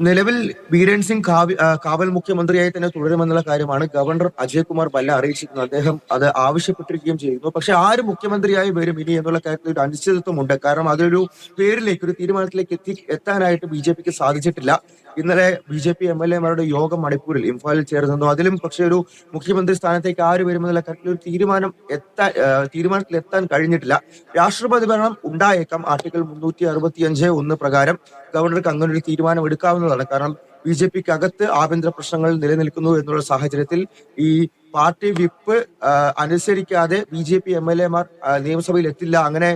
നിലവിൽ ബീരൻ സിംഗ് കാവൽ മുഖ്യമന്ത്രിയായി തന്നെ തുടരുമെന്നുള്ള കാര്യമാണ് ഗവർണർ അജയ് കുമാർ ഭല്ല അറിയിച്ചിരുന്നത്. അദ്ദേഹം അത് ആവശ്യപ്പെട്ടിരിക്കുകയും ചെയ്യുന്നു. പക്ഷെ ആര് മുഖ്യമന്ത്രിയായി വരും ഇനി എന്നുള്ള കാര്യത്തിൽ ഒരു അനിശ്ചിതത്വമുണ്ട്. കാരണം അതൊരു പേരിലേക്ക്, ഒരു തീരുമാനത്തിലേക്ക് എത്താനായിട്ട് ബി.ജെ.പിക്ക് സാധിച്ചിട്ടില്ല. ഇന്നലെ ബി.ജെ.പി എം.എൽ.എമാരുടെ യോഗം മണിപ്പൂരിൽ ഇംഫാലിൽ ചേർന്നു. അതിലും പക്ഷെ ഒരു മുഖ്യമന്ത്രി സ്ഥാനത്തേക്ക് ആര് വരുമെന്നുള്ള കാര്യത്തിൽ ഒരു തീരുമാനത്തിൽ എത്താൻ കഴിഞ്ഞിട്ടില്ല. രാഷ്ട്രപതി ഭരണം ഉണ്ടായേക്കാം. ആർട്ടിക്കിൾ 365(1) പ്രകാരം ഗവർണർക്ക് അങ്ങനെ ഒരു തീരുമാനം എടുക്കാവുന്നതാണ്. കാരണം ബി.ജെ.പിക്ക് അകത്ത് ആഭ്യന്തര പ്രശ്നങ്ങൾ നിലനിൽക്കുന്നു എന്നുള്ള സാഹചര്യത്തിൽ ഈ പാർട്ടി വിപ്പ് അനുസരിക്കാതെ ബി.ജെ.പി എം.എൽ.എമാർ നിയമസഭയിൽ എത്തില്ല. അങ്ങനെ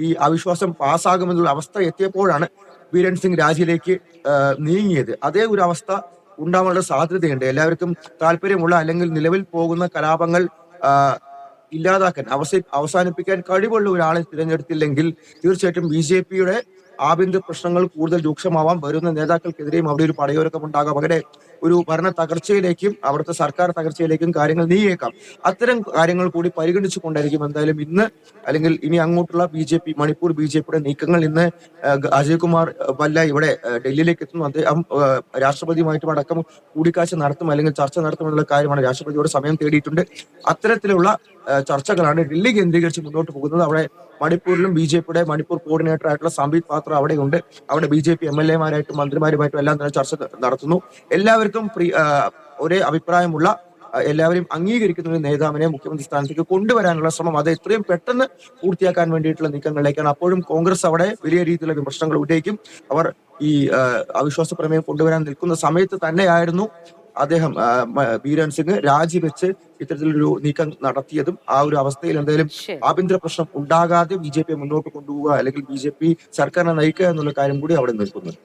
ഈ അവിശ്വാസം പാസ്സാകുമെന്നുള്ള അവസ്ഥ എത്തിയപ്പോഴാണ് ബീരൻ സിംഗ് രാജിയിലേക്ക് നീങ്ങിയത്. അതേ ഒരു അവസ്ഥ ഉണ്ടാവാനുള്ള സാധ്യതയുണ്ട്. എല്ലാവർക്കും താല്പര്യമുള്ള അല്ലെങ്കിൽ നിലവിൽ പോകുന്ന കലാപങ്ങൾ ഇല്ലാതാക്കാൻ, അവസാനിപ്പിക്കാൻ കഴിവുള്ള ഒരാളെ തിരഞ്ഞെടുത്തില്ലെങ്കിൽ തീർച്ചയായിട്ടും ബി.ജെ.പിയുടെ ആഭ്യന്തര പ്രശ്നങ്ങൾ കൂടുതൽ രൂക്ഷമാവാം. വരുന്ന നേതാക്കൾക്കെതിരെയും അവിടെ ഒരു പടയൊരുക്കം ഉണ്ടാകാം. അങ്ങനെ ഒരു ഭരണ തകർച്ചയിലേക്കും അവിടുത്തെ സർക്കാർ തകർച്ചയിലേക്കും കാര്യങ്ങൾ നീങ്ങിയേക്കാം. അത്തരം കാര്യങ്ങൾ കൂടി പരിഗണിച്ചു കൊണ്ടായിരിക്കും എന്തായാലും ഇന്ന് അല്ലെങ്കിൽ ഇനി അങ്ങോട്ടുള്ള മണിപ്പൂർ ബി.ജെ.പിയുടെ നീക്കങ്ങൾ. ഇന്ന് അജയ് കുമാർ ഭല്ല ഇവിടെ ഡൽഹിയിലേക്ക് എത്തുന്നു. അദ്ദേഹം രാഷ്ട്രപതിയുമായിട്ടും അടക്കം കൂടിക്കാഴ്ച നടത്തും അല്ലെങ്കിൽ ചർച്ച നടത്തുമെന്നുള്ള കാര്യമാണ്. രാഷ്ട്രപതിയോട് സമയം തേടിയിട്ടുണ്ട്. അത്തരത്തിലുള്ള ചർച്ചകളാണ് ഡൽഹി കേന്ദ്രീകരിച്ച് മുന്നോട്ട് പോകുന്നത്. അവിടെ മണിപ്പൂരിലും ബി.ജെ.പിയുടെ മണിപ്പൂർ കോർഡിനേറ്റർ ആയിട്ടുള്ള സംബിത് പാത്ര അവിടെയുണ്ട്. അവിടെ ബി.ജെ.പി എം.എൽ.എമാരായിട്ടും മന്ത്രിമാരുമായിട്ടും എല്ലാം തന്നെ ചർച്ച നടത്തുന്നു. എല്ലാവർക്കും ഒരേ അഭിപ്രായമുള്ള, എല്ലാവരും അംഗീകരിക്കുന്ന ഒരു നേതാവിനെ മുഖ്യമന്ത്രി സ്ഥാനത്തേക്ക് കൊണ്ടുവരാനുള്ള ശ്രമം, അത് എത്രയും പെട്ടെന്ന് പൂർത്തിയാക്കാൻ വേണ്ടിയിട്ടുള്ള നീക്കങ്ങളിലേക്കാണ്. അപ്പോഴും കോൺഗ്രസ് അവിടെ വലിയ രീതിയിലുള്ള വിമർശനങ്ങൾ ഉന്നയിക്കും. അവർ ഈ അവിശ്വാസ പ്രമേയം കൊണ്ടുവരാൻ നിൽക്കുന്ന സമയത്ത് തന്നെയായിരുന്നു അദ്ദേഹം ബീരൻ സിംഗ് രാജിവെച്ച് ഇത്തരത്തിലൊരു നീക്കം നടത്തിയതും. ആ ഒരു അവസ്ഥയിൽ എന്തായാലും ശരി. ആഭ്യന്തര പ്രശ്നം ഉണ്ടാകാതെ ബി.ജെ.പി മുന്നോട്ട് കൊണ്ടുപോവുക അല്ലെങ്കിൽ ബി.ജെ.പി സർക്കാരിനെ നയിക്കുക എന്നുള്ള കാര്യം കൂടി അവിടെ നിൽക്കുന്നുണ്ട്.